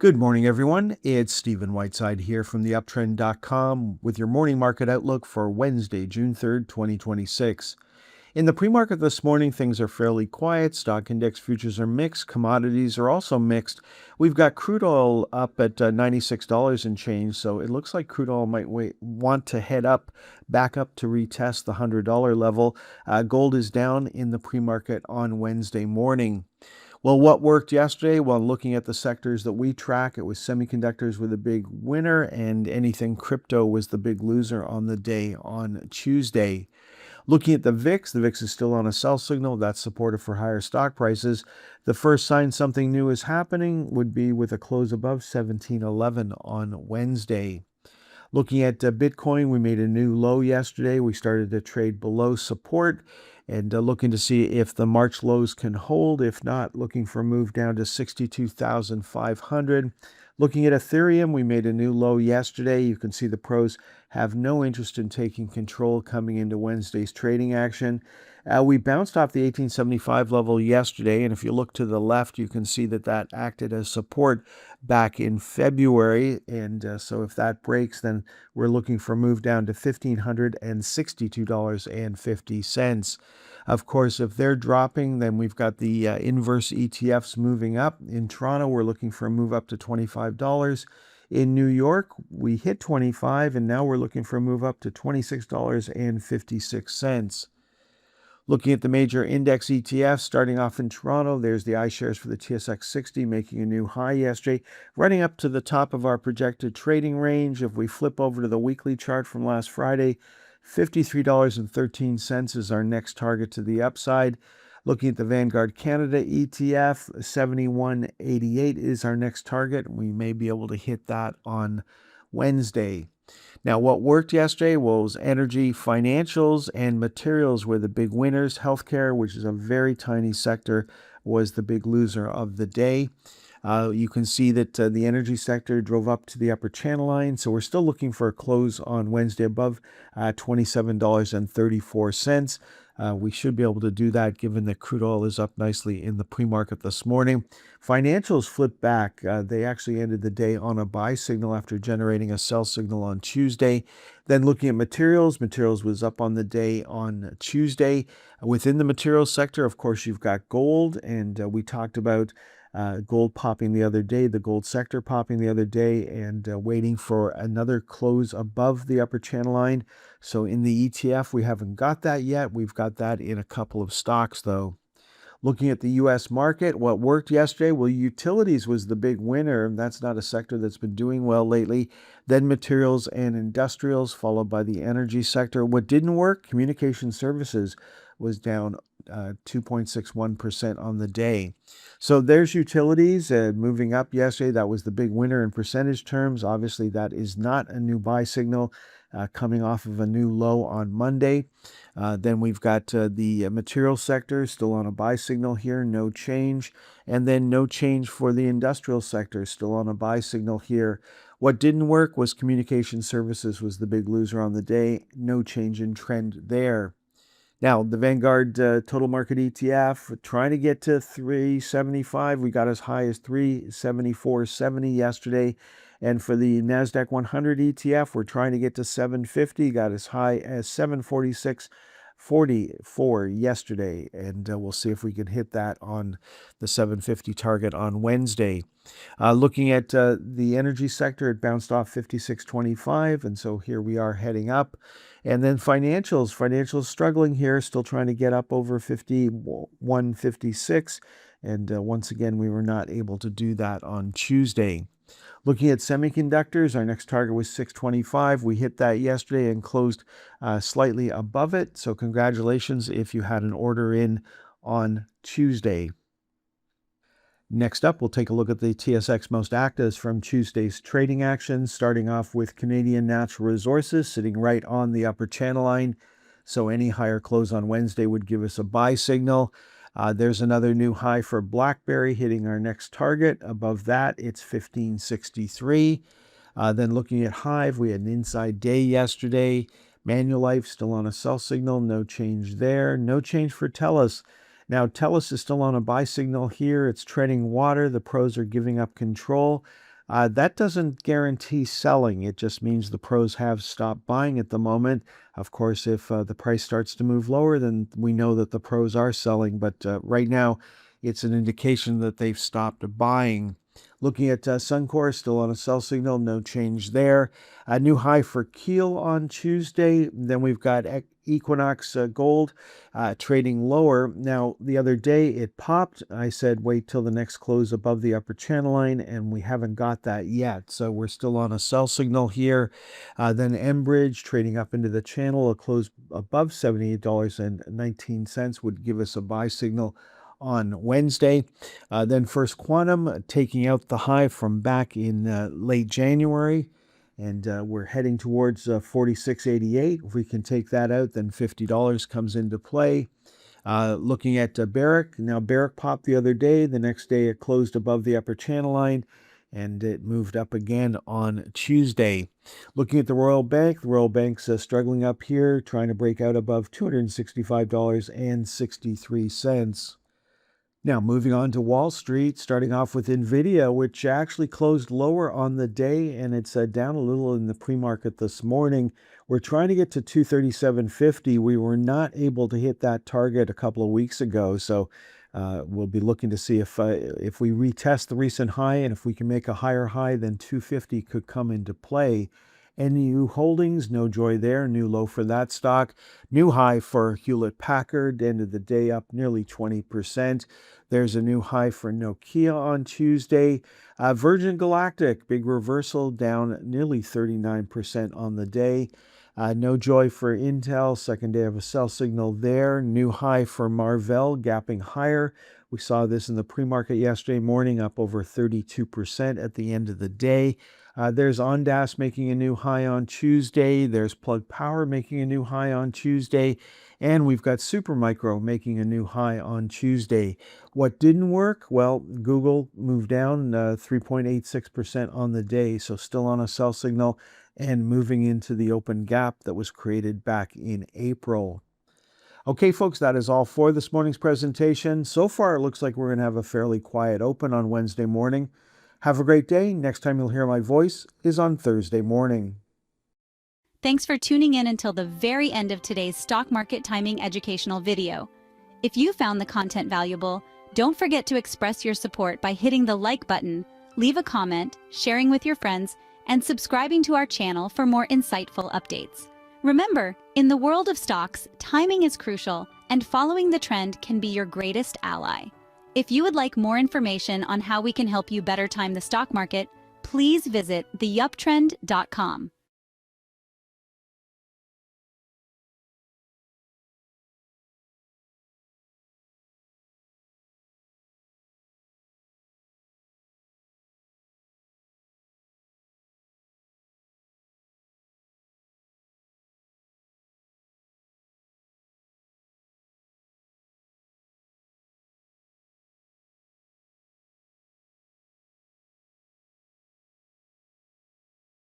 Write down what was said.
Good morning, everyone. It's Stephen Whiteside here from theuptrend.com with your morning market outlook for Wednesday, June 3rd, 2026. In the pre-market this morning, things are fairly quiet. Stock index futures are mixed. Commodities are also mixed. We've got crude oil up at $96 and change, so it looks like crude oil might want to head back up to retest the $100 level. Gold is down in the pre-market on Wednesday morning. Well, what worked yesterday? Well, looking at the sectors that we track, it was semiconductors were the big winner, and anything crypto was the big loser on the day on Tuesday. Looking at the VIX is still on a sell signal. That's supportive for higher stock prices. The first sign something new is happening would be with a close above 1711 on Wednesday. Looking at Bitcoin, we made a new low yesterday. We started to trade below support and looking to see if the March lows can hold. If not, looking for a move down to 62,500. Looking at Ethereum, we made a new low yesterday. You can see the pros have no interest in taking control coming into Wednesday's trading action. We bounced off the 1875 level yesterday, and if you look to the left, you can see that acted as support back in February, and so if that breaks, then we're looking for a move down to $1,562.50. Of course, if they're dropping, then we've got the inverse ETFs moving up. In Toronto, we're looking for a move up to $25. In New York, we hit 25, and now we're looking for a move up to $26.56. Looking at the major index ETFs, starting off in Toronto, there's the iShares for the TSX 60 making a new high yesterday, running up to the top of our projected trading range. If we flip over to the weekly chart from last Friday, $53.13 is our next target to the upside. Looking at the Vanguard Canada ETF, 71.88 is our next target. We may be able to hit that on Wednesday. Now, what worked yesterday was energy, financials, and materials were the big winners. Healthcare, which is a very tiny sector, was the big loser of the day. You can see that the energy sector drove up to the upper channel line, so we're still looking for a close on Wednesday above $27.34. We should be able to do that given that crude oil is up nicely in the pre-market this morning. Financials flipped back. They actually ended the day on a buy signal after generating a sell signal on Tuesday. Then looking at materials was up on the day on Tuesday. Within the materials sector, of course, you've got gold, and we talked about gold popping the other day, the gold sector popping the other day, and waiting for another close above the upper channel line. So in the ETF, we haven't got that yet. We've got that in a couple of stocks, though. Looking at the U.S. market, what worked yesterday? Well, utilities was the big winner. That's not a sector that's been doing well lately. Then materials and industrials, followed by the energy sector. What didn't work? Communication services was down 2.61% on the day. So there's utilities moving up yesterday. That was the big winner in percentage terms. Obviously, that is not a new buy signal coming off of a new low on Monday. Then we've got the material sector still on a buy signal here, no change. And then no change for the industrial sector, still on a buy signal here. What didn't work was communication services was the big loser on the day. No change in trend there. Now, the Vanguard Total Market ETF, trying to get to 375. We got as high as 374.70 yesterday. And for the NASDAQ 100 ETF, we're trying to get to 750. Got as high as 746.44 yesterday. And we'll see if we can hit that on the 750 target on Wednesday. Looking at the energy sector, it bounced off 56.25. And so here we are heading up. And then financials struggling here, still trying to get up over 51.56. And once again, we were not able to do that on Tuesday. Looking at semiconductors, our next target was 625. We hit that yesterday and closed slightly above it. So congratulations if you had an order in on Tuesday. Next up, we'll take a look at the TSX Most Actives from Tuesday's trading action, starting off with Canadian Natural Resources, sitting right on the upper channel line. So any higher close on Wednesday would give us a buy signal. There's another new high for BlackBerry hitting our next target. Above that, it's 1563. Then looking at Hive, we had an inside day yesterday. Manulife still on a sell signal, no change there. No change for TELUS. Now, TELUS is still on a buy signal here. It's treading water. The pros are giving up control. That doesn't guarantee selling. It just means the pros have stopped buying at the moment. Of course, if the price starts to move lower, then we know that the pros are selling. But right now, it's an indication that they've stopped buying. Looking at Suncor, still on a sell signal, no change there. A new high for Keel on Tuesday. Then we've got Equinox Gold trading lower. Now, the other day it popped. I said wait till the next close above the upper channel line, and we haven't got that yet. So we're still on a sell signal here. Then Enbridge trading up into the channel. A close above $78.19 would give us a buy signal on Wednesday. Then First Quantum taking out the high from back in late January. And we're heading towards 46.88. If we can take that out, then $50 comes into play. Looking at Barrick. Now, Barrick popped the other day. The next day, it closed above the upper channel line, and it moved up again on Tuesday. Looking at the Royal Bank Bank's struggling up here, trying to break out above $265.63. Now, moving on to Wall Street, starting off with NVIDIA, which actually closed lower on the day, and it's down a little in the pre-market this morning. We're trying to get to 237.50. We were not able to hit that target a couple of weeks ago, so we'll be looking to see if we retest the recent high, and if we can make a higher high, then 250 could come into play. NU Holdings, no joy there. New low for that stock. New high for Hewlett Packard. End of the day up nearly 20%. There's a new high for Nokia on Tuesday. Virgin Galactic, big reversal, down nearly 39% on the day. No joy for Intel. Second day of a sell signal there. New high for Marvell, gapping higher. We saw this in the pre-market yesterday morning, up over 32% at the end of the day. There's Ondas making a new high on Tuesday. There's Plug Power making a new high on Tuesday. And we've got Supermicro making a new high on Tuesday. What didn't work? Well, Google moved down 3.86% on the day, so still on a sell signal and moving into the open gap that was created back in April. Okay, folks, that is all for this morning's presentation. So far, it looks like we're going to have a fairly quiet open on Wednesday morning. Have a great day. Next time you'll hear my voice is on Thursday morning. Thanks for tuning in until the very end of today's stock market timing educational video. If you found the content valuable, don't forget to express your support by hitting the like button, leave a comment, sharing with your friends, and subscribing to our channel for more insightful updates. Remember, in the world of stocks, timing is crucial, and following the trend can be your greatest ally. If you would like more information on how we can help you better time the stock market, please visit theyuptrend.com.